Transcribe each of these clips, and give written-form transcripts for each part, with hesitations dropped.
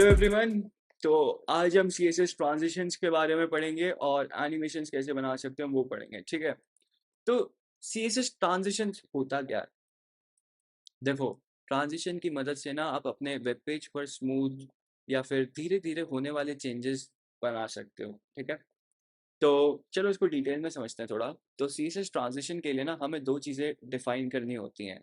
Hello everyone. तो आज हम CSS ट्रांजिशंस के बारे में पढ़ेंगे और एनिमेशंस कैसे बना सकते हैं वो पढ़ेंगे, ठीक है। तो CSS ट्रांजिशंस होता क्या है? देखो, ट्रांजिशन की मदद से ना आप अपने वेब पेज पर स्मूथ या फिर धीरे धीरे होने वाले चेंजेस बना सकते हो, ठीक है। तो चलो इसको डिटेल में समझते हैं थोड़ा। तो CSS ट्रांजिशन के लिए ना हमें दो चीज़ें डिफाइन करनी होती हैं।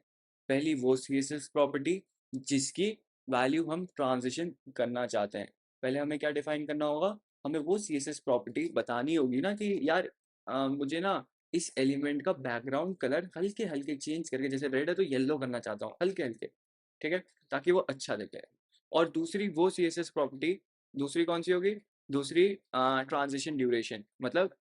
पहली वो CSS प्रॉपर्टी जिसकी वैल्यू हम ट्रांजिशन करना चाहते हैं। पहले हमें क्या डिफाइन करना होगा? हमें वो CSS प्रॉपर्टी बतानी होगी ना कि यार मुझे ना इस एलिमेंट का बैकग्राउंड कलर हल्के हल्के चेंज करके, जैसे रेड है तो येलो करना चाहता हूँ हल्के हल्के, ठीक है, ताकि वो अच्छा दिखे। और दूसरी वो CSS प्रॉपर्टी, दूसरी कौन सी होगी? दूसरी ट्रांजिशन ड्यूरेशन, मतलब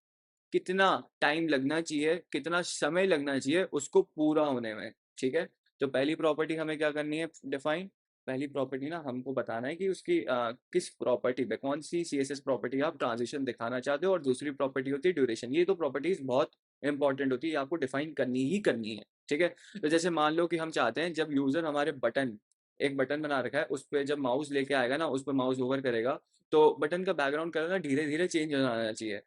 कितना टाइम लगना चाहिए, कितना समय लगना चाहिए उसको पूरा होने में, ठीक है। तो पहली प्रॉपर्टी हमें क्या करनी है डिफाइन? पहली प्रॉपर्टी ना हमको बताना है कि उसकी किस प्रॉपर्टी पे, कौन सी CSS प्रॉपर्टी आप ट्रांजिशन दिखाना चाहते हो। और दूसरी प्रॉपर्टी होती है ड्यूरेशन। ये दो प्रॉपर्टीज बहुत इंपॉर्टेंट होती है, आपको डिफाइन करनी ही करनी है, ठीक है। तो जैसे मान लो कि हम चाहते हैं जब यूजर हमारे बटन, एक बटन बना रखा है, उस पर जब माउस लेके आएगा ना, उस पर माउस ओवर करेगा तो बटन का बैकग्राउंड कलर ना धीरे धीरे चेंज हो जाना चाहिए,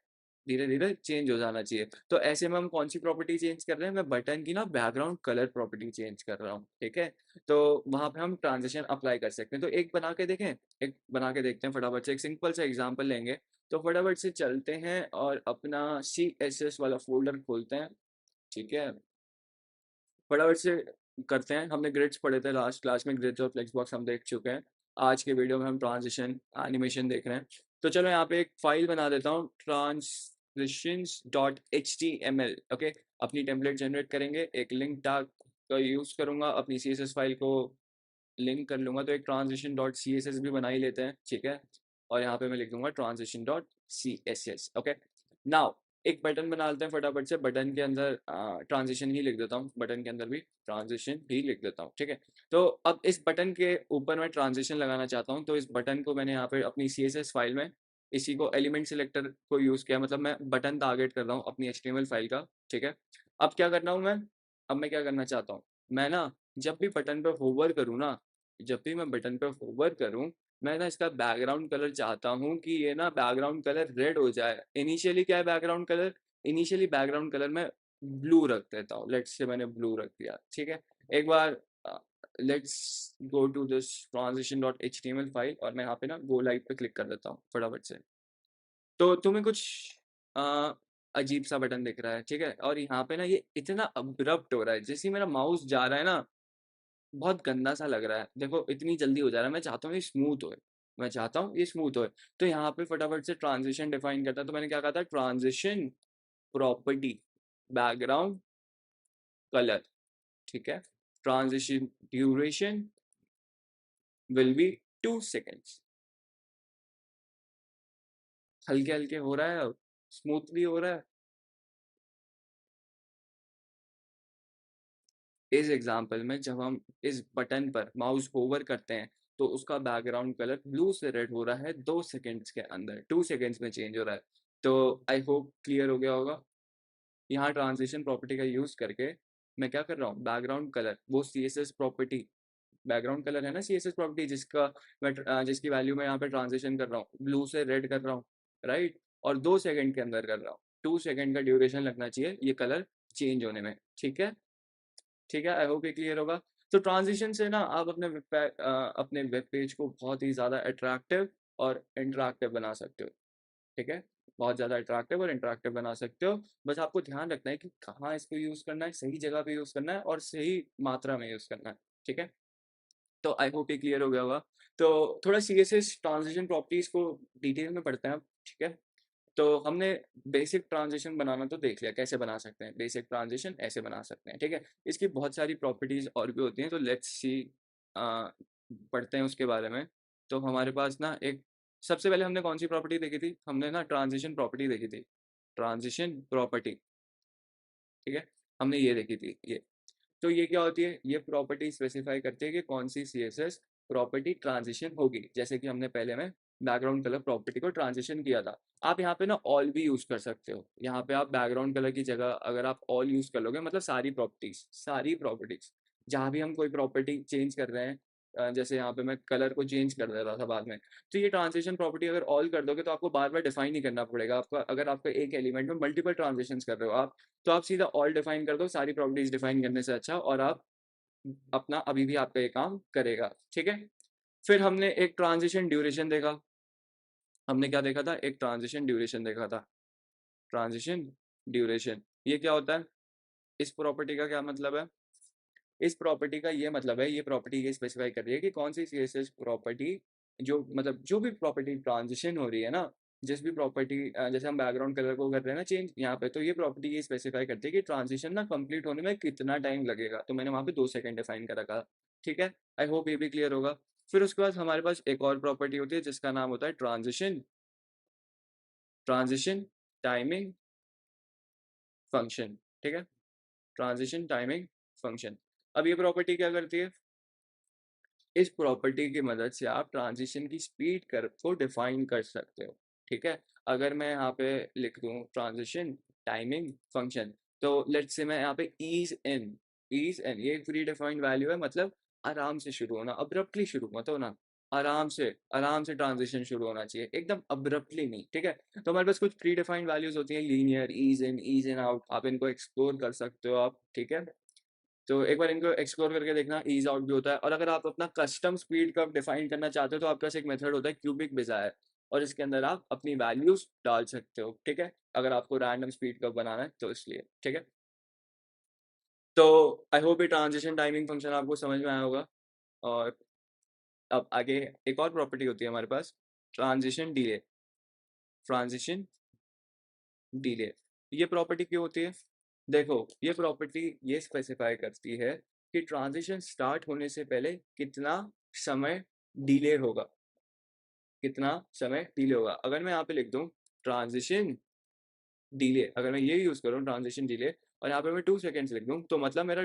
धीरे धीरे चेंज हो जाना चाहिए। तो ऐसे में हम कौन सी प्रॉपर्टी चेंज कर रहे हैं? मैं बटन की ना बैकग्राउंड कलर प्रॉपर्टी चेंज कर रहा हूँ, ठीक है। तो वहां पे हम ट्रांजिशन अप्लाई कर सकते हैं। तो एक बना के देखें, एक बना के देखते हैं फटाफट से। एक सिंपल सा एग्जांपल लेंगे। तो फटाफट से चलते हैं और अपना CSS वाला फोल्डर खोलते हैं, ठीक है। फटाफट से करते हैं। हमने ग्रिड्स पढ़े थे लास्ट क्लास में, ग्रिड्स और फ्लेक्स बॉक्स हम देख चुके हैं। आज के वीडियो में हम ट्रांजिशन एनिमेशन देख रहे हैं। तो चलो यहाँ पे एक फाइल बना देता हूँ, transitions.html, ओके। अपनी टेम्पलेट जनरेट करेंगे, एक लिंक टैग का यूज़ करूँगा, अपनी CSS फाइल को लिंक कर लूँगा। तो एक transition.css भी बना ही लेते हैं, ठीक है। और यहाँ पे मैं लिख दूंगा transition.css, ओके। नाउ एक बटन बना लेते हैं फटाफट से। बटन के अंदर ट्रांजिशन ही लिख देता हूँ, बटन के अंदर भी ट्रांजिशन ही लिख देता हूँ, ठीक है। तो अब इस बटन के ऊपर मैं ट्रांजिशन लगाना चाहता हूँ। तो इस बटन को मैंने यहाँ पे अपनी CSS फाइल में इसी को एलिमेंट सिलेक्टर को यूज़ किया, मतलब मैं बटन टारगेट कर रहा हूँ अपनी HTML फाइल का, ठीक है। अब क्या करना हूँ मैं? अब मैं क्या करना चाहता हूँ? मैं ना जब भी बटन पे होवर करूँ ना, जब भी मैं बटन पे होवर करूँ, मैं ना इसका बैकग्राउंड कलर चाहता हूँ कि ये ना बैकग्राउंड कलर रेड हो जाए। इनिशियली क्या है background colour? Initially background colour मैं ब्लू रख देता हूँ। लेट्स से मैंने ब्लू रख दिया, ठीक है। एक बार let's go to this transition.html file और मैं यहाँ पे ना गो लाइव पे क्लिक कर देता हूँ फटाफट से। तो तुम्हें कुछ अ, अजीब सा बटन दिख रहा है, ठीक है। और यहाँ पे ना ये इतना अब्रप्ट हो रहा है, जैसे ही मेरा माउस जा रहा है ना, बहुत गंदा सा लग रहा है। देखो इतनी जल्दी हो जा रहा है। मैं चाहता हूँ ये स्मूथ होए, मैं चाहता हूँ ये स्मूथ होए। तो यहाँ पे फटाफट से ट्रांजिशन डिफाइन करता है। तो मैंने क्या कहा था? ट्रांजिशन प्रॉपर्टी बैकग्राउंड कलर, ठीक है। Transition duration will be 2 seconds. हल्के हल्के हो रहा है, स्मूथ भी हो रहा है। इस एग्जांपल में जब हम इस बटन पर माउस होवर करते हैं तो उसका बैकग्राउंड कलर ब्लू से रेड हो रहा है 2 सेकेंड्स के अंदर, 2 सेकेंड्स में चेंज हो रहा है। तो आई होप क्लियर हो गया होगा। यहाँ ट्रांजिशन प्रॉपर्टी का यूज करके मैं क्या कर रहा हूँ? बैकग्राउंड कलर, वो CSS प्रॉपर्टी, बैकग्राउंड कलर है ना CSS प्रॉपर्टी, जिसका मैं जिसकी वैल्यू मैं यहाँ पे ट्रांजिशन कर रहा हूँ, ब्लू से रेड कर रहा हूँ, राइट। और 2 सेकेंड के अंदर कर रहा हूँ। 2 सेकेंड का ड्यूरेशन लगना चाहिए ये कलर चेंज होने में, ठीक है। ठीक है, आई होप ये क्लियर होगा। तो ट्रांजिशन से ना आप अपने वेब पेज को बहुत ही ज़्यादा अट्रैक्टिव और इंटरेक्टिव बना सकते हो, ठीक है। बहुत ज़्यादा अट्रैक्टिव और इंटरेक्टिव बना सकते हो। बस आपको ध्यान रखना है कि कहाँ इसको यूज़ करना है, सही जगह पे यूज़ करना है और सही मात्रा में यूज़ करना है, ठीक है। तो आई होप ये क्लियर हो गया होगा। तो थोड़ा CSS ट्रांजिशन प्रॉपर्टीज़ को डिटेल में पढ़ते हैं अब, ठीक है। तो हमने बेसिक ट्रांजिशन बनाना तो देख लिया, कैसे बना सकते हैं बेसिक ट्रांजिशन, ऐसे बना सकते हैं, ठीक है। इसकी बहुत सारी प्रॉपर्टीज और भी होती हैं, तो लेट्स सी पढ़ते हैं उसके बारे में। तो हमारे पास ना एक, सबसे पहले हमने कौन सी प्रॉपर्टी देखी थी? हमने ना ट्रांजिशन प्रॉपर्टी देखी थी, ट्रांजिशन प्रॉपर्टी, ठीक है। हमने ये देखी थी ये। तो ये क्या होती है? ये प्रॉपर्टी स्पेसिफाई करती है कि कौन सी CSS प्रॉपर्टी ट्रांजिशन होगी। जैसे कि हमने पहले में बैकग्राउंड कलर प्रॉपर्टी को ट्रांजिशन किया था। आप यहाँ पे ना ऑल भी यूज कर सकते हो। यहाँ पे आप बैकग्राउंड कलर की जगह अगर आप ऑल यूज कर लोगे, मतलब सारी प्रॉपर्टीज, सारी प्रॉपर्टीज, जहाँ भी हम कोई प्रॉपर्टी चेंज कर रहे हैं जैसे यहाँ पे मैं कलर को चेंज कर दे रहा था बाद में। तो ये ट्रांजिशन प्रॉपर्टी अगर ऑल कर दोगे तो आपको बार बार डिफाइन नहीं करना पड़ेगा। आपका अगर आपका एक एलिमेंट में मल्टीपल ट्रांजिशंस कर रहे हो आप, तो आप सीधा ऑल डिफाइन कर दो, सारी प्रॉपर्टीज डिफाइन करने से अच्छा, और आप अपना अभी भी आपका ये काम करेगा। ठीक है, फिर हमने एक ट्रांजिशन ड्यूरेशन देखा। हमने क्या देखा था? एक ट्रांजिशन ड्यूरेशन देखा था। ट्रांजिशन ड्यूरेशन ये क्या होता है? इस प्रॉपर्टी का क्या मतलब है? इस प्रॉपर्टी का ये मतलब है, ये प्रॉपर्टी ये स्पेसिफाई कर रही है कि कौन सी सीएसएस प्रॉपर्टी, जो मतलब जो भी प्रॉपर्टी ट्रांजिशन हो रही है ना, जिस भी प्रॉपर्टी, जैसे हम बैकग्राउंड कलर को कर रहे हैं ना चेंज यहाँ पे, तो ये प्रॉपर्टी ये स्पेसिफाई करती है कि ट्रांजिशन ना कंप्लीट होने में कितना टाइम लगेगा। तो मैंने वहाँ पे 2 सेकंड डिफाइन कर रखा। ठीक है, आई होप ये भी क्लियर होगा। फिर उसके बाद हमारे पास एक और प्रॉपर्टी होती है जिसका नाम होता है ट्रांजिशन ट्रांजिशन टाइमिंग फंक्शन। ठीक है, ट्रांजिशन टाइमिंग फंक्शन। अब ये प्रॉपर्टी क्या करती है? इस प्रॉपर्टी की मदद से आप ट्रांजिशन की स्पीड कर्व को डिफाइन कर सकते हो। ठीक है, अगर मैं यहाँ पे लिख दूँ ट्रांजिशन टाइमिंग फंक्शन, तो लेट्स से मैं यहाँ पे ईज इन ये एक प्री डिफाइंड वैल्यू है, मतलब आराम से शुरू होना, अब्रप्टली शुरू मत होना, आराम से ट्रांजिशन शुरू होना चाहिए, एकदम अब्रप्टली नहीं। ठीक है, तो हमारे पास कुछ प्री डिफाइंड वैल्यूज होती हैं, लीनियर, ईज इन आउट, आप इनको एक्सप्लोर कर सकते हो आप। ठीक है, तो एक बार इनको एक्सप्लोर करके देखना, ईज आउट भी होता है। और अगर आप अपना कस्टम स्पीड कर्व डिफाइन करना चाहते हो तो आपके पास एक मेथड होता है क्यूबिक डिजायर, और इसके अंदर आप अपनी वैल्यूज डाल सकते हो। ठीक है, अगर आपको रैंडम स्पीड कर्व बनाना है तो इसलिए। ठीक है, तो आई होप ये ट्रांजिशन टाइमिंग फंक्शन आपको समझ में आया होगा। और अब आगे एक और प्रॉपर्टी होती है हमारे पास, ट्रांजिशन डिले। ट्रांजिशन डिले ये प्रॉपर्टी क्यों होती है? देखो, ये प्रॉपर्टी ये स्पेसिफाई करती है कि ट्रांजिशन स्टार्ट होने से पहले कितना समय डिले होगा, कितना समय डिले होगा। अगर मैं यहाँ पे लिख दूँ ट्रांजिशन डिले, अगर मैं ये यूज़ करूँ ट्रांजिशन डिले, और यहाँ पे मैं 2 सेकेंड्स लिख दूँ, तो मतलब मेरा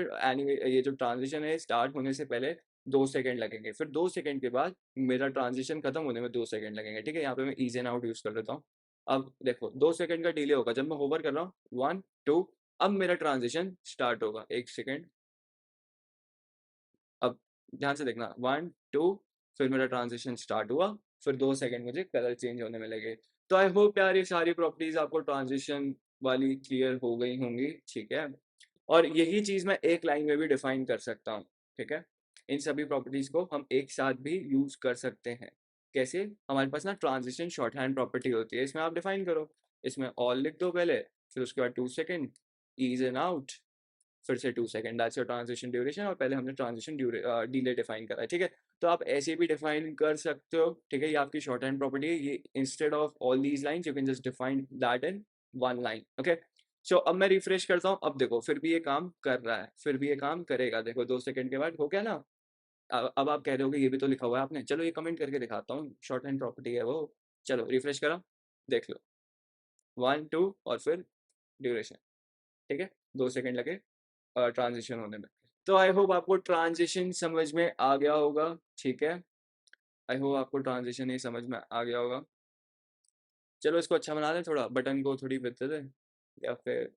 ये जो ट्रांजिशन है स्टार्ट होने से पहले 2 सेकेंड लगेंगे, फिर 2 सेकेंड के बाद मेरा ट्रांजिशन खत्म होने में 2 सेकेंड लगेंगे। ठीक है, यहाँ पे मैं ईज एंड आउट यूज़ कर लेता हूँ। अब देखो, 2 सेकेंड का डिले होगा जब मैं होवर कर रहा हूँ, 1 2, अब मेरा ट्रांजिशन स्टार्ट होगा, 1 सेकेंड। अब ध्यान से देखना, 1 2, फिर मेरा ट्रांजिशन स्टार्ट हुआ, फिर 2 सेकेंड मुझे कलर चेंज होने में लगे। तो आई होप यार ये सारी प्रॉपर्टीज आपको ट्रांजिशन वाली क्लियर हो गई होंगी। ठीक है, और यही चीज़ मैं एक लाइन में भी डिफाइन कर सकता हूँ। ठीक है, इन सभी प्रॉपर्टीज को हम एक साथ भी यूज कर सकते हैं। कैसे? हमारे पास ना ट्रांजिशन शॉर्ट हैंड प्रॉपर्टी होती है, इसमें आप डिफाइन करो, इसमें ऑल लिख दो पहले, फिर उसके बाद 2 सेकेंड, ईज एंड आउट, फिर से 2 second, that's your transition duration. और पहले हमने ट्रांजिशन डिले डिफाइन करा है। ठीक है, तो आप ऐसे भी डिफाइन कर सकते हो। ठीक है, ये आपकी शॉर्ट हैंड प्रॉपर्टी है, ये instead of all these lines you can just define that in one line. Okay, so अब मैं रिफ्रेश करता हूँ, अब देखो फिर भी ये काम कर रहा है, फिर भी ये काम करेगा। देखो 2 सेकेंड के बाद हो गया ना। अब आप कह रहे हो कि ये भी तो लिखा हुआ है आपने, चलो ये कमेंट करके दिखाता हूँ, शॉर्ट हैंड प्रॉपर्टी है वो। चलो रिफ्रेश करो, देख लो, 1 2 और फिर ड्यूरेशन। ठीक है, 2 सेकेंड लगे ट्रांजिशन होने में। तो आई होप आपको ट्रांजिशन समझ में आ गया होगा। ठीक है, आई होप आपको ट्रांजिशन ही समझ में आ गया होगा। चलो इसको अच्छा बना दें, थोड़ा बटन को थोड़ी विड्थ दे दें, या फिर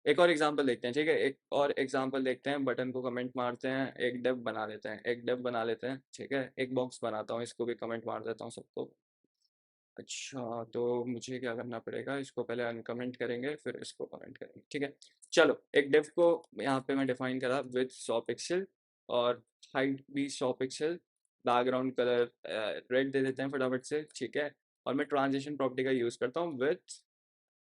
एक और एग्जांपल देखते हैं। ठीक है, एक और एग्जांपल देखते हैं, बटन को कमेंट मारते हैं, एक डेव बना लेते हैं, एक डेव बना लेते हैं। ठीक है, एक बॉक्स बनाता हूँ, इसको भी कमेंट मार देता हूँ सबको। अच्छा, तो मुझे क्या करना पड़ेगा, इसको पहले अनकमेंट करेंगे फिर इसको कमेंट करेंगे। ठीक है, चलो एक डिव को यहाँ पे मैं डिफाइन करा विथ 100 पिक्सल, और हाइट भी 100 पिक्सल, बैकग्राउंड कलर रेड दे देते हैं फटाफट से। ठीक है, और मैं ट्रांजिशन प्रॉपर्टी का यूज़ करता हूँ विथ,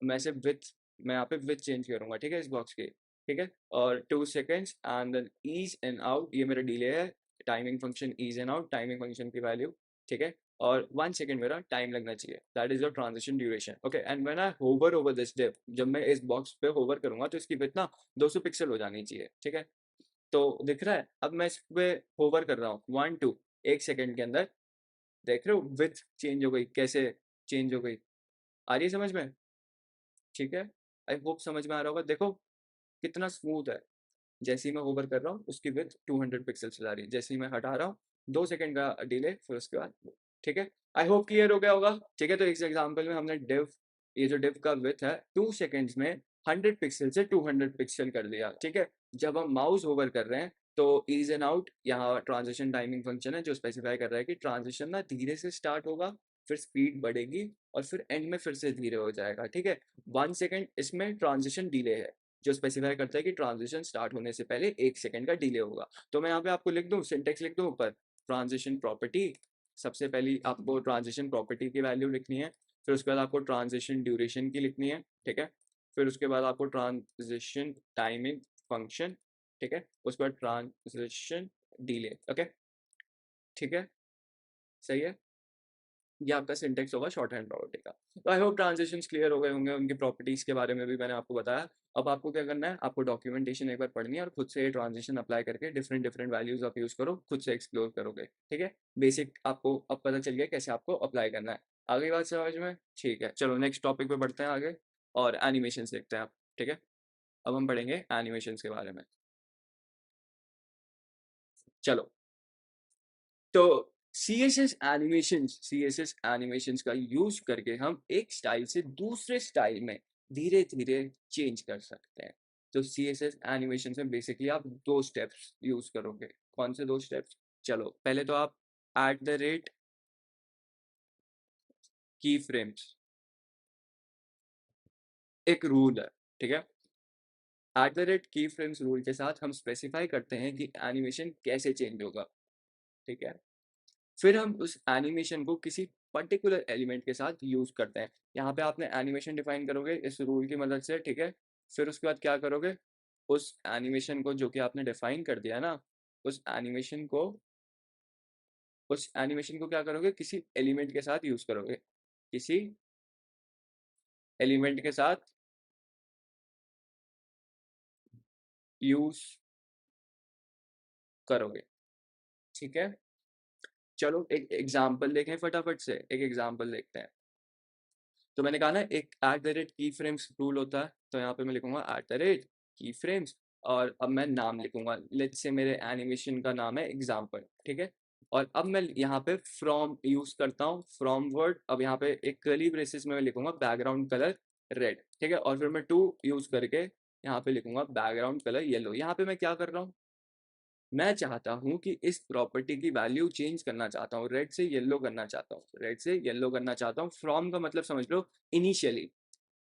मैं सिर्फ विथ, मैं यहाँ पे विथ चेंज करूँगा। ठीक है, इस बॉक्स की। ठीक है, और 2 seconds and then ease and out, ये मेरा डिले है, timing function ease and out, timing function की वैल्यू। ठीक है, और 1 सेकेंड मेरा टाइम लगना चाहिए, that is your transition duration. Okay, and when I hover over this div, जब मैं इस बॉक्स पे होवर करूंगा तो इसकी विड्थ ना 200 पिक्सल हो जानी चाहिए। ठीक है, तो दिख रहा है, अब मैं इस पे होवर कर रहा हूँ, 1 2, 1 सेकेंड के अंदर देख रहे हो विड्थ चेंज हो गई, कैसे चेंज हो गई, आ रही है समझ में? ठीक है, आई होप समझ में आ रहा होगा। देखो कितना स्मूथ है, जैसे ही मैं होवर कर रहा हूँ उसकी विड्थ 200 पिक्सल चला रही है, जैसे ही मैं हटा रहा हूँ 2 सेकेंड का डिले, फिर उसके बाद। ठीक है, आई होप क्लियर हो गया होगा। ठीक है, तो इस एग्जाम्पल में हमने डिव, ये जो डिव का विथ है 2 सेकेंड्स में 100 पिक्सल से 200 पिक्सल कर दिया, ठीक है। जब हम माउस ओवर कर रहे हैं तो ईज एंड आउट, यहाँ ट्रांजिशन टाइमिंग फंक्शन है जो स्पेसिफाई कर रहा है कि ट्रांजिशन ना धीरे से स्टार्ट होगा, फिर स्पीड बढ़ेगी और फिर एंड में फिर से धीरे हो जाएगा, ठीक है। 1 सेकेंड इसमें ट्रांजिशन डिले है जो स्पेसिफाई करता है कि ट्रांजिशन स्टार्ट होने से पहले 1 सेकेंड का डिले होगा। तो मैं यहाँ पे आपको लिख दूँ, सिंटेक्स लिख दूँ ऊपर, ट्रांजिशन प्रॉपर्टी, सबसे पहली आपको ट्रांजिशन प्रॉपर्टी की वैल्यू लिखनी है, फिर उसके बाद आपको ट्रांजिशन ड्यूरेशन की लिखनी है, ठीक है। फिर उसके बाद आपको ट्रांजिशन टाइमिंग फंक्शन, ठीक है, उसके बाद ट्रांजिशन डिले, ओके, ठीक है, सही है। ये आपका सिंटेक्स होगा शॉर्ट हैंड प्रॉपर्टी का। तो आई होप ट्रांजिशंस क्लियर हो गए होंगे, उनकी प्रॉपर्टीज के बारे में भी मैंने आपको बताया। अब आपको क्या करना है, आपको डॉक्यूमेंटेशन एक बार पढ़नी है और खुद से ट्रांजिशन अप्लाई करके डिफरेंट डिफरेंट वैल्यूज आप यूज करो, खुद से एक्सप्लोर करोगे, ठीक है। बेसिक आपको अब पता चल गया कैसे आपको अप्लाई करना है। आगे बात समझ में, ठीक है। चलो नेक्स्ट टॉपिक पे बढ़ते हैं आगे और एनिमेशन देखते हैं आप, ठीक है। अब हम पढ़ेंगे एनिमेशन के बारे में। चलो, तो सी एस एस एनिमेशंस का यूज करके हम एक स्टाइल से दूसरे स्टाइल में धीरे धीरे चेंज कर सकते हैं। तो सी एस एस एनिमेशन में बेसिकली आप 2 स्टेप्स यूज करोगे। कौन से 2 स्टेप्स? चलो, पहले तो आप @ की फ्रेम्स, एक रूल है, ठीक है। @ की फ्रेम्स रूल के साथ हम स्पेसिफाई करते हैं कि एनिमेशन कैसे चेंज होगा, ठीक है। फिर हम उस एनिमेशन को किसी पर्टिकुलर एलिमेंट के साथ यूज करते हैं। यहाँ पे आपने एनिमेशन डिफाइन करोगे इस रूल की मदद से, ठीक है। फिर उसके बाद क्या करोगे, उस एनिमेशन को जो कि आपने डिफाइन कर दिया ना, उस एनिमेशन को क्या करोगे, किसी एलिमेंट के साथ यूज करोगे, किसी एलिमेंट के साथ यूज करोगे, ठीक है। चलो एक एग्जाम्पल देखें, फटाफट से एक एग्जाम्पल देखते हैं। तो मैंने कहा ना एक @ की फ्रेम्स रूल होता है, तो यहाँ पे मैं लिखूंगा @ की फ्रेम्स और अब मैं नाम लिखूंगा, लेट्स से मेरे एनिमेशन का नाम है एग्जाम्पल, ठीक है। और अब मैं यहाँ पे फ्रॉम यूज करता हूँ, फ्रॉम वर्ड, अब यहाँ पे एक कर्ली ब्रेसेस में मैं लिखूंगा बैकग्राउंड कलर रेड, ठीक है। और फिर मैं टू यूज करके यहाँ पे लिखूंगा बैकग्राउंड कलर येलो। यहाँ पे मैं क्या कर रहा हूँ, मैं चाहता हूँ कि इस प्रॉपर्टी की वैल्यू चेंज करना चाहता हूँ, रेड से येलो करना चाहता हूँ, रेड से येलो करना चाहता हूँ। फ्रॉम का मतलब समझ लो इनिशियली,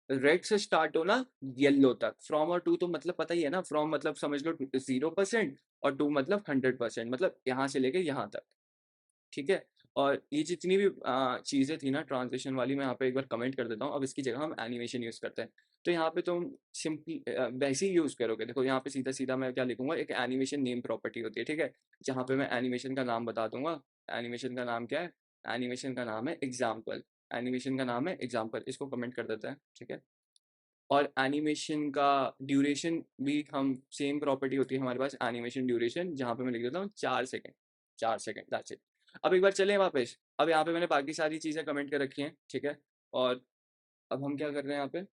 रेड से स्टार्ट होना येलो तक। फ्रॉम और टू तो मतलब पता ही है ना, फ्रॉम मतलब समझ लो 0% और टू मतलब 100%, मतलब यहाँ से लेके यहाँ तक, ठीक है। और ये जितनी भी चीज़ें थी ना ट्रांसलेशन वाली, मैं यहाँ पे एक बार कमेंट कर देता हूँ। अब इसकी जगह हम एनिमेशन यूज़ करते हैं। तो यहाँ पे तुम सिंपली वैसे ही यूज़ करोगे। देखो यहाँ पे सीधा सीधा मैं क्या लिखूंगा, एक एनिमेशन नेम प्रॉपर्टी होती है, ठीक है, जहाँ पे मैं एनिमेशन का नाम बता दूंगा। एनिमेशन का नाम क्या है, एनिमेशन का नाम है एग्जाम्पल, एनिमेशन का नाम है एग्जाम्पल, इसको कमेंट कर देते हैं, ठीक है। और एनिमेशन का ड्यूरेशन भी हम सेम प्रॉपर्टी होती है हमारे पास, एनिमेशन ड्यूरेशन, जहाँ पे मैं लिख देता हूँ 4 सेकेंड, 4 सेकेंड, दैट्स इट। अब एक बार चलें वापस, अब यहाँ पे मैंने बाकी सारी चीज़ें कमेंट कर रखी हैं, ठीक है। और अब हम क्या कर रहे हैं, यहाँ पे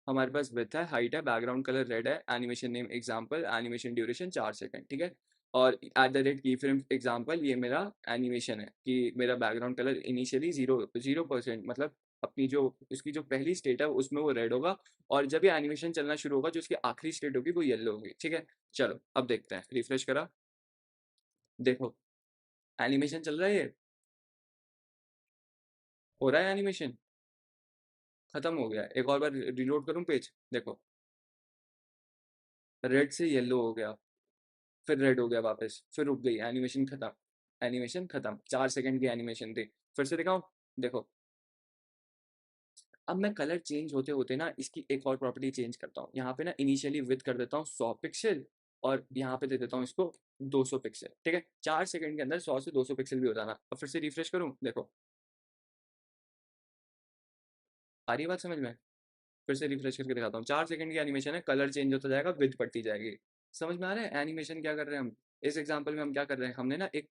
हमारे पास विड्थ है, हाइट है, बैकग्राउंड कलर रेड है, animation name example, animation duration 4 second, ठीक है। और @ की फ्रेम एग्जाम्पल, ये मेरा एनिमेशन है कि मेरा बैकग्राउंड कलर इनिशियली 0% मतलब अपनी जो इसकी जो पहली स्टेट है उसमें वो रेड होगा, और जब ये एनिमेशन चलना शुरू होगा जो इसकी आखिरी स्टेट होगी वो येलो होगी, ठीक है। चलो अब देखते हैं, रिफ्रेश करा, देखो एनिमेशन चल रहा है, ये हो रहा है एनिमेशन, खत्म हो गया। एक और बार रिलोड करूँ पेज, देखो रेड से येलो हो गया, फिर रेड हो गया वापस, फिर रुक गई, एनिमेशन खत्म, एनिमेशन खत्म। 4 सेकेंड की एनिमेशन थी, फिर से दिखाऊं, देखो। अब मैं कलर चेंज होते होते ना इसकी एक और प्रॉपर्टी चेंज करता हूँ। यहाँ पे ना इनिशियली विड्थ कर देता हूँ 100 पिक्सल, और यहाँ पे दे देता हूँ इसको 200 पिक्सल, ठीक है। 4 सेकेंड के अंदर 100 से 200 पिक्सल भी हो जाना। अब फिर से रिफ्रेश करूँ, देखो आ रही है बात समझ में? फिर से रिफ्रेश करके दिखाता हूँ। 4 सेकेंड की एनिमेशन है, कलर चेंज होता जाएगा, विड्थ बढ़ती जाएगी। समझ में आ रहा है एनिमेशन क्या कर रहे हैं हम? इस एग्जांपल में हम क्या कर रहे हैं, हमने एक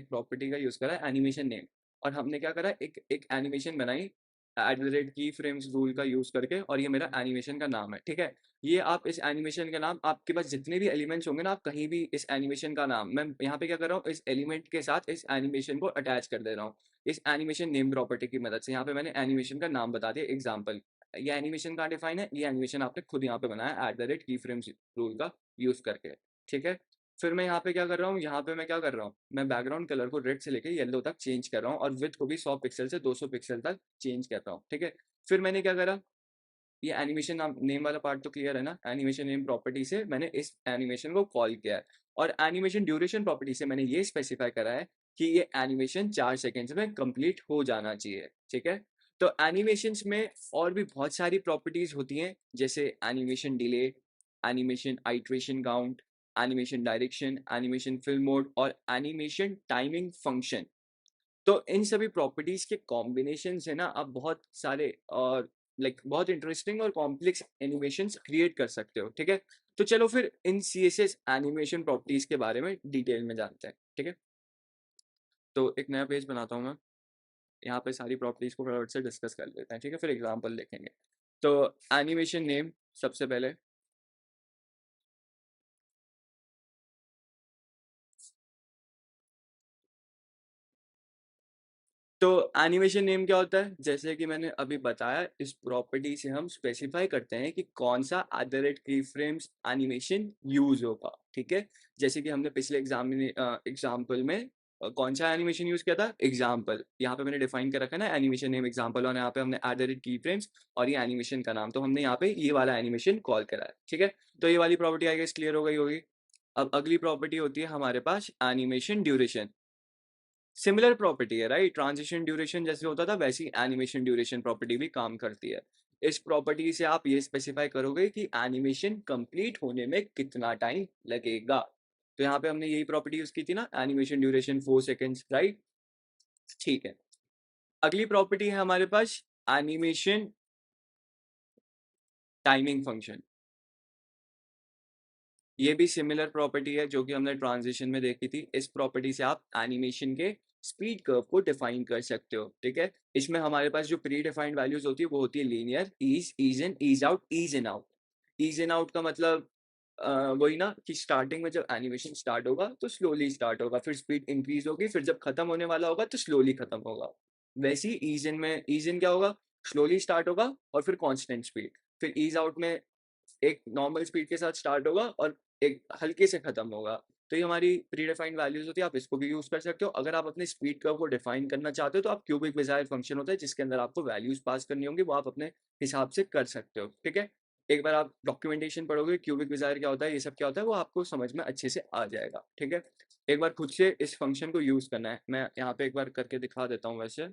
प्रॉपर्टी का यूज करा एनिमेशन नेम, और हमने क्या करा, एक एनिमेशन बनाई @ की फ्रेम्स रूल का यूज करके, और ये मेरा एनिमेशन का नाम है, ठीक है। ये आप इस एनिमेशन का नाम, आपके पास जितने भी एलिमेंट्स होंगे ना, आप कहीं भी इस एनिमेशन का नाम, मैं यहाँ पे क्या कर रहा हूँ, इस एलिमेंट के साथ इस एनिमेशन को अटैच कर दे रहा हूँ इस एनिमेशन नेम प्रॉपर्टी की मदद से। यहाँ पे मैंने एनिमेशन का नाम बता दिया एग्जाम्पल, ये एनिमेशन कहाँ डिफाइन है, ये एनिमेशन आपने खुद यहाँ पे बनाया @keyframes रूल का यूज करके, ठीक है। फिर मैं यहाँ पे क्या कर रहा हूँ, यहाँ पे मैं क्या कर रहा हूँ, मैं बैकग्राउंड कलर को रेड से लेके येलो तक चेंज कर रहा हूँ और विड्थ को भी 100 पिक्सल से 200 पिक्सल तक चेंज कर रहा हूँ, ठीक है। फिर मैंने क्या करा, ये एनिमेशन नेम वाला पार्ट तो क्लियर है ना, एनिमेशन नेम प्रॉपर्टी से मैंने इस एनिमेशन को कॉल किया है और एनिमेशन ड्यूरेशन प्रॉपर्टी से मैंने ये स्पेसिफाई करा है कि ये एनिमेशन 4 सेकेंड्स में कंप्लीट हो जाना चाहिए, ठीक है। तो एनिमेशंस में और भी बहुत सारी प्रॉपर्टीज होती हैं, जैसे animation delay, animation iteration count, animation direction, animation film mode और एनिमेशन टाइमिंग फंक्शन। तो इन सभी प्रॉपर्टीज के कॉम्बिनेशन से ना आप बहुत सारे और बहुत इंटरेस्टिंग और कॉम्प्लेक्स एनिमेशंस क्रिएट कर सकते हो, ठीक है। तो चलो फिर इन CSS एनिमेशन प्रॉपर्टीज के बारे में डिटेल में जानते हैं, ठीक है। तो एक नया पेज बनाता हूँ मैं, यहाँ पे सारी प्रॉपर्टीज को फटाफट से डिस्कस कर लेते हैं, ठीक है, फिर एग्जाम्पल देखेंगे। तो एनिमेशन नेम सबसे पहले, तो एनिमेशन नेम क्या होता है, जैसे कि मैंने अभी बताया, इस प्रॉपर्टी से हम स्पेसिफाई करते हैं कि कौन सा @keyframes एनिमेशन यूज होगा, ठीक है। जैसे कि हमने पिछले एग्जाम्पल में कौन सा एनिमेशन यूज किया था, एग्जाम्पल, यहाँ पे मैंने डिफाइन कर रखा है ना एनिमेशन नेम एग्जाम्पल, और यहाँ पे हमने @keyframes और ये एनिमेशन का नाम, तो हमने यहाँ पे ये वाला एनिमेशन कॉल करा है, ठीक है। तो ये वाली प्रॉपर्टी आई गेस क्लियर हो गई होगी। अब अगली प्रॉपर्टी होती है हमारे पास एनिमेशन ड्यूरेशन। सिमिलर प्रॉपर्टी है, राइट, ट्रांजिशन ड्यूरेशन जैसे होता था वैसी एनिमेशन ड्यूरेशन प्रॉपर्टी भी काम करती है। इस प्रॉपर्टी से आप ये स्पेसिफाई करोगे कि एनिमेशन कंप्लीट होने में कितना टाइम लगेगा। तो यहाँ पे हमने यही प्रॉपर्टी यूज की थी ना, एनिमेशन ड्यूरेशन 4 सेकेंड्स, राइट, ठीक है। अगली प्रॉपर्टी है हमारे पास एनिमेशन टाइमिंग फंक्शन। ये भी सिमिलर प्रॉपर्टी है जो कि हमने ट्रांजिशन में देखी थी। इस प्रॉपर्टी से आप एनिमेशन के स्पीड कर्व को डिफाइन कर सकते हो, ठीक है। इसमें हमारे पास जो प्री डिफाइंड वैल्यूज होती है वो होती है linear, ease in, ease out, ease in out. Ease in out का मतलब वही ना कि स्टार्टिंग में जब एनिमेशन स्टार्ट होगा तो स्लोली स्टार्ट होगा, फिर स्पीड इंक्रीज होगी, फिर जब खत्म होने वाला होगा तो स्लोली खत्म होगा। वैसे ही ईज इन में, ईज इन क्या होगा, स्लोली स्टार्ट होगा और फिर कांस्टेंट स्पीड। फिर ईज आउट में एक नॉर्मल स्पीड के साथ स्टार्ट होगा और एक हल्के से खत्म होगा। तो ये हमारी प्री डिफाइंड वैल्यूज होती है, आप इसको भी यूज कर सकते हो। अगर आप अपने स्पीड कर्व को डिफाइन करना चाहते हो तो आप क्यूबिक डिजायर फंक्शन होता है जिसके अंदर आपको वैल्यूज पास करनी होंगी, वो आप अपने हिसाब से कर सकते हो, ठीक है। एक बार आप डॉक्यूमेंटेशन पढ़ोगे क्यूबिक डिजायर क्या होता है, ये सब क्या होता है, वो आपको समझ में अच्छे से आ जाएगा, ठीक है। एक बार खुद से इस फंक्शन को यूज करना है, मैं यहाँ पे एक बार करके दिखा देता हूँ वैसे।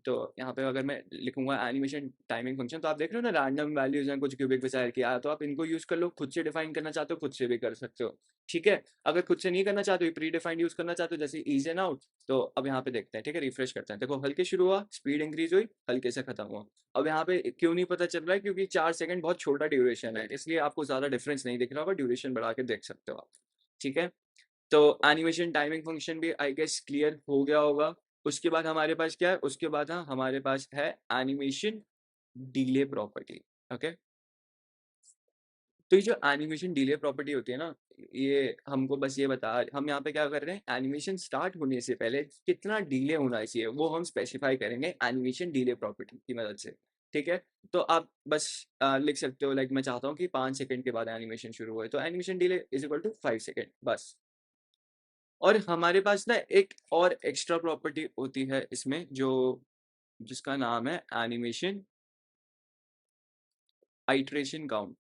तो यहाँ पे अगर मैं लिखूंगा एनिमेशन टाइमिंग फंक्शन, तो आप देख रहे हो ना रैंडम वैल्यूज हैं कुछ क्यूबिक डिजायर की, तो आप इनको यूज कर लो, खुद से डिफाइन करना चाहते हो खुद से भी कर सकते हो, ठीक है। अगर खुद से नहीं करना चाहते हो, प्री डिफाइंड यूज करना चाहते हो जैसे ईज एंड आउट, तो अब यहाँ पे देखते हैं, ठीक है, रिफ्रेश करते हैं। देखो हल्के शुरू हुआ, स्पीड इंक्रीज हुई, हल्के से खत्म हुआ। अब यहाँ पे क्यों नहीं पता चल रहा है, क्योंकि 4 सेकंड बहुत छोटा ड्यूरेशन है, इसलिए आपको ज्यादा डिफरेंस नहीं दिख रहा होगा, ड्यूरेशन बढ़ा के देख सकते हो आप, ठीक है। तो एनिमेशन टाइमिंग फंक्शन भी आई गेस क्लियर हो गया होगा। उसके बाद हमारे पास क्या है, उसके बाद हाँ हमारे पास है एनिमेशन डिले प्रॉपर्टी, ओके। तो ये जो एनिमेशन डिले प्रॉपर्टी होती है ना, ये हमको बस ये बता, हम यहाँ पे क्या कर रहे हैं, एनिमेशन स्टार्ट होने से पहले कितना डिले होना चाहिए वो हम स्पेसिफाई करेंगे एनिमेशन डिले प्रॉपर्टी की मदद से, ठीक है। तो आप बस लिख सकते हो, लाइक मैं चाहता हूँ कि 5 सेकंड के बाद एनिमेशन शुरू हुए तो animation delay is equal to 5 second, बस। और हमारे पास ना एक और एक्स्ट्रा प्रॉपर्टी होती है इसमें, जो जिसका नाम है animation iteration count,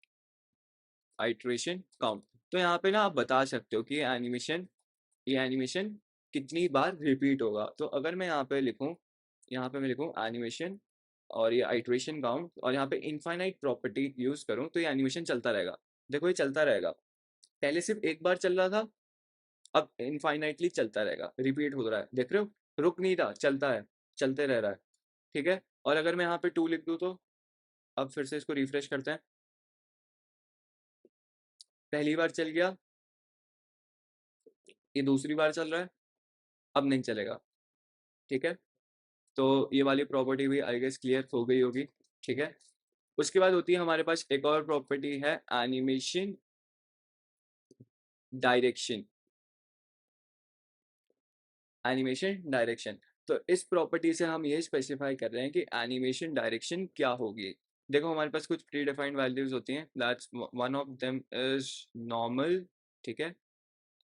iteration count. तो यहाँ पे ना आप बता सकते हो कि ये एनिमेशन कितनी बार रिपीट होगा। तो अगर मैं यहाँ पे लिखूँ, यहाँ पे मैं लिखूँ एनिमेशन और ये आइट्रेशन काउंट और यहाँ पे इनफाइनाइट प्रॉपर्टी यूज करूँ तो ये एनिमेशन चलता रहेगा। देखो ये चलता रहेगा, पहले सिर्फ एक बार चल रहा था, अब इनफाइनाइटली चलता रहेगा, रिपीट हो रहा है, देख रहे हो, रुक नहीं रहा, चलता है, चलते रह रहा है, ठीक है। और अगर मैं यहाँ पे 2 लिख दूँ तो, अब फिर से इसको रिफ्रेश करते हैं, पहली बार चल गया, ये दूसरी बार चल रहा है, अब नहीं चलेगा, ठीक है। तो ये वाली प्रॉपर्टी भी आई गेस क्लियर हो गई होगी, ठीक है। उसके बाद होती है हमारे पास एक और प्रॉपर्टी है एनिमेशन डायरेक्शन, एनिमेशन डायरेक्शन। तो इस प्रॉपर्टी से हम ये स्पेसिफाई कर रहे हैं कि एनिमेशन डायरेक्शन क्या होगी। देखो हमारे पास कुछ प्री डिफाइंड वैल्यूज होती हैं, that's one of them is normal, ठीक है,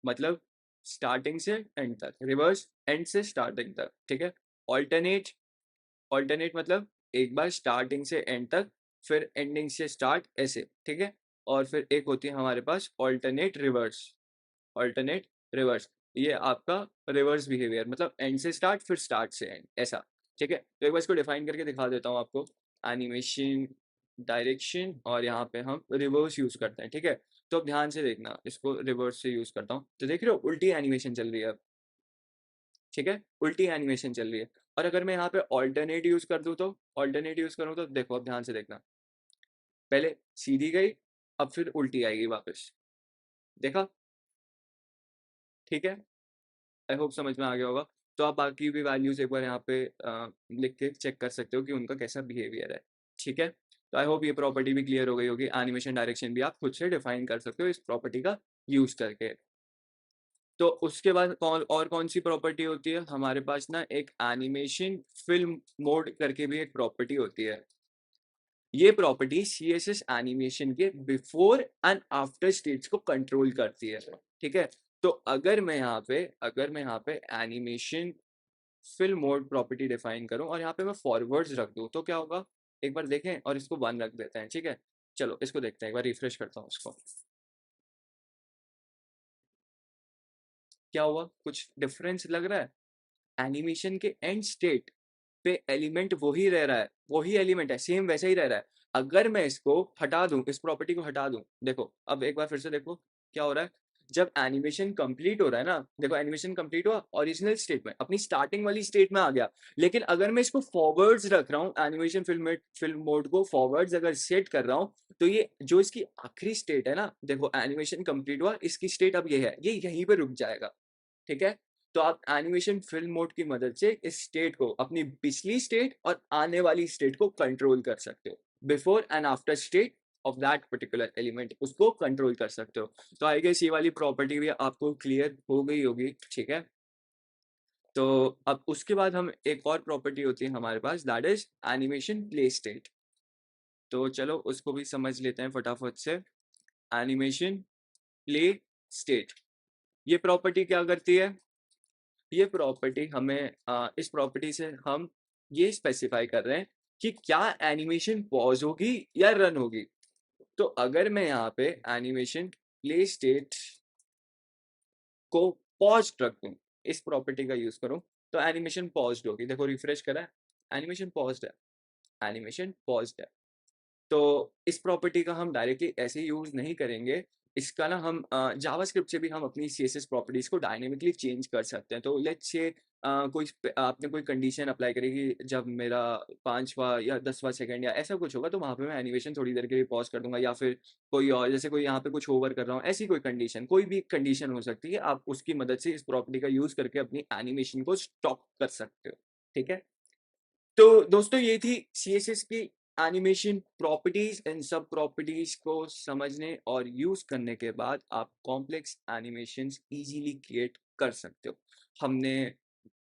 मतलब स्टार्टिंग से एंड तक, रिवर्स एंड से स्टार्टिंग तक, ठीक है। ऑल्टरनेट, ऑल्टरनेट मतलब एक बार स्टार्टिंग से एंड तक, फिर एंडिंग से स्टार्ट, ऐसे, ठीक है। और फिर एक होती है हमारे पास ऑल्टरनेट रिवर्स, ऑल्टरनेट रिवर्स, ये आपका रिवर्स बिहेवियर, मतलब एंड से स्टार्ट फिर स्टार्ट से एंड, ऐसा, ठीक है। तो एक बार इसको डिफाइन करके दिखा देता हूँ आपको। एनिमेशन डायरेक्शन और यहाँ पे हम रिवर्स यूज करते हैं, ठीक है। तो अब ध्यान से देखना, इसको रिवर्स से यूज करता हूँ, तो देख रहे हो उल्टी एनिमेशन चल रही है अब, ठीक है, उल्टी एनिमेशन चल रही है। और अगर मैं यहाँ पे ऑल्टरनेट यूज कर दूँ, तो ऑल्टरनेट यूज करूँ तो देखो, अब ध्यान से देखना, पहले सीधी गई, अब फिर उल्टी आएगी वापस, देखा, ठीक है। आई होप समझ में आ गया होगा। तो आप बाकी भी वैल्यूज एक बार यहाँ पे लिख के चेक कर सकते हो कि उनका कैसा बिहेवियर है, ठीक है। तो आई होप ये प्रॉपर्टी भी क्लियर हो गई होगी। एनिमेशन डायरेक्शन भी आप खुद से डिफाइन कर सकते हो इस प्रॉपर्टी का यूज करके। तो उसके बाद कौन सी प्रॉपर्टी होती है हमारे पास ना, एक एनिमेशन फिल्म मोड करके भी एक प्रॉपर्टी होती है। ये प्रॉपर्टी CSS एनिमेशन के बिफोर एंड आफ्टर स्टेज को कंट्रोल करती है, ठीक है। तो अगर मैं यहाँ पे animation film mode property define करूं और यहाँ पे मैं फॉरवर्ड्स रख दूं, तो क्या होगा, एक बार देखें, और इसको 1 रख देते हैं, ठीक है। चलो इसको देखते हैं, एक बार रिफ्रेश करता हूँ इसको, क्या हुआ, कुछ डिफरेंस लग रहा है। एनिमेशन के एंड स्टेट पे एलिमेंट वही रह रहा है, वही एलिमेंट है, सेम वैसा ही रह रहा है। अगर मैं इसको हटा दूं, इस प्रॉपर्टी को हटा दूं, देखो अब एक बार फिर से देखो क्या हो रहा है। जब एनिमेशन कंप्लीट हो रहा है ना, देखो एनिमेशन कंप्लीट हुआ, ओरिजिनल स्टेट में, अपनी स्टार्टिंग वाली स्टेट में आ गया। लेकिन अगर मैं इसको फॉरवर्ड्स रख रहा हूँ, एनिमेशन फिल्म मोड को फॉरवर्ड्स अगर सेट कर रहा हूँ, तो ये जो इसकी आखिरी स्टेट है ना, देखो एनिमेशन कंप्लीट हुआ, इसकी स्टेट अब ये है, ये यहीं पे रुक जाएगा, ठीक है। तो आप एनिमेशन फिल्म मोड की मदद से इस स्टेट को, अपनी पिछली स्टेट और आने वाली स्टेट को कंट्रोल कर सकते हो, before and after state of that particular element, उसको कंट्रोल कर सकते हो। तो आई गेस ये वाली प्रॉपर्टी भी आपको क्लियर हो गई होगी, ठीक है। तो अब उसके बाद हम एक और प्रॉपर्टी होती है हमारे पास, that is animation play state. तो चलो उसको भी समझ लेते हैं फटाफट से। एनिमेशन प्ले स्टेट, ये प्रॉपर्टी क्या करती है, ये प्रॉपर्टी हमें इस प्रॉपर्टी से हम ये स्पेसिफाई कर रहे हैं कि क्या एनिमेशन पॉज होगी या रन होगी। तो अगर मैं यहाँ पे एनिमेशन प्ले स्टेट को पॉज रख दूं, इस प्रॉपर्टी का यूज करूं, तो एनिमेशन पॉज होगी, देखो रिफ्रेश करा, एनिमेशन पॉज है, एनिमेशन पॉज है। तो इस प्रॉपर्टी का हम डायरेक्टली ऐसे यूज नहीं करेंगे, इसका ना हम जावास्क्रिप्ट से भी हम अपनी CSS प्रॉपर्टीज को डायनेमिकली चेंज कर सकते हैं। तो लेट्स से आपने कोई कंडीशन अप्लाई करी कि जब मेरा 5वां या 10वां सेकंड या ऐसा कुछ होगा, तो वहाँ पे मैं एनिमेशन थोड़ी देर के लिए पॉज कर दूंगा, या फिर कोई और, जैसे कोई यहाँ पे कुछ ओवर कर रहा हूँ, ऐसी कोई कंडीशन, कोई भी कंडीशन हो सकती है, आप उसकी मदद से इस प्रॉपर्टी का यूज करके अपनी एनिमेशन को स्टॉप कर सकते हो, ठीक है। तो दोस्तों ये थी CSS की एनिमेशन प्रॉपर्टीज। इन सब प्रॉपर्टीज को समझने और यूज करने के बाद आप कॉम्प्लेक्स एनिमेशंस इजीली क्रिएट कर सकते हो। हमने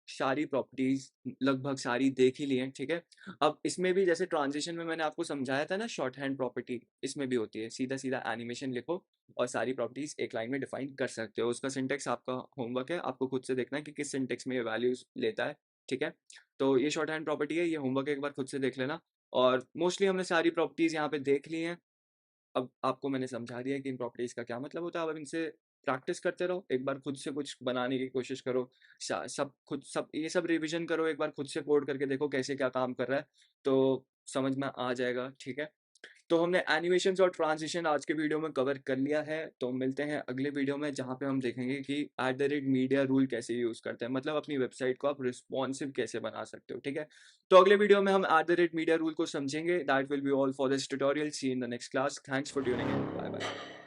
सारी प्रॉपर्टीज लगभग सारी देख ही ली हैं, ठीक है। अब इसमें भी जैसे ट्रांजिशन में मैंने आपको समझाया था ना, शॉर्ट हैंड प्रॉपर्टी इसमें भी होती है, सीधा सीधा एनिमेशन लिखो और सारी प्रॉपर्टीज एक लाइन में डिफाइन कर सकते हो। उसका सिंटेक्स आपका होमवर्क है, आपको खुद से देखना है कि किस सिंटेक्स में ये वैल्यूज लेता है, ठीक है। तो ये शॉर्ट हैंड प्रॉपर्टी है, ये होमवर्क एक बार खुद से देख लेना। और मोस्टली हमने सारी प्रॉपर्टीज यहाँ पे देख ली हैं। अब आपको मैंने समझा दिया कि इन प्रॉपर्टीज का क्या मतलब होता है। अब इनसे प्रैक्टिस करते रहो, एक बार खुद से कुछ बनाने की कोशिश करो, सब ये सब रिवीजन करो, एक बार खुद से कोड करके देखो कैसे क्या काम कर रहा है, तो समझ में आ जाएगा, ठीक है। तो हमने एनिमेशंस और ट्रांजिशन आज के वीडियो में कवर कर लिया है। तो मिलते हैं अगले वीडियो में, जहाँ पे हम देखेंगे कि मीडिया रूल कैसे यूज करते हैं, मतलब अपनी वेबसाइट को आप रिस्पॉन्सिव कैसे बना सकते हो, ठीक है। तो अगले वीडियो में हम मीडिया रूल को समझेंगे। That will be all for this tutorial. See in the next class. Thanks for tuning in. Bye bye.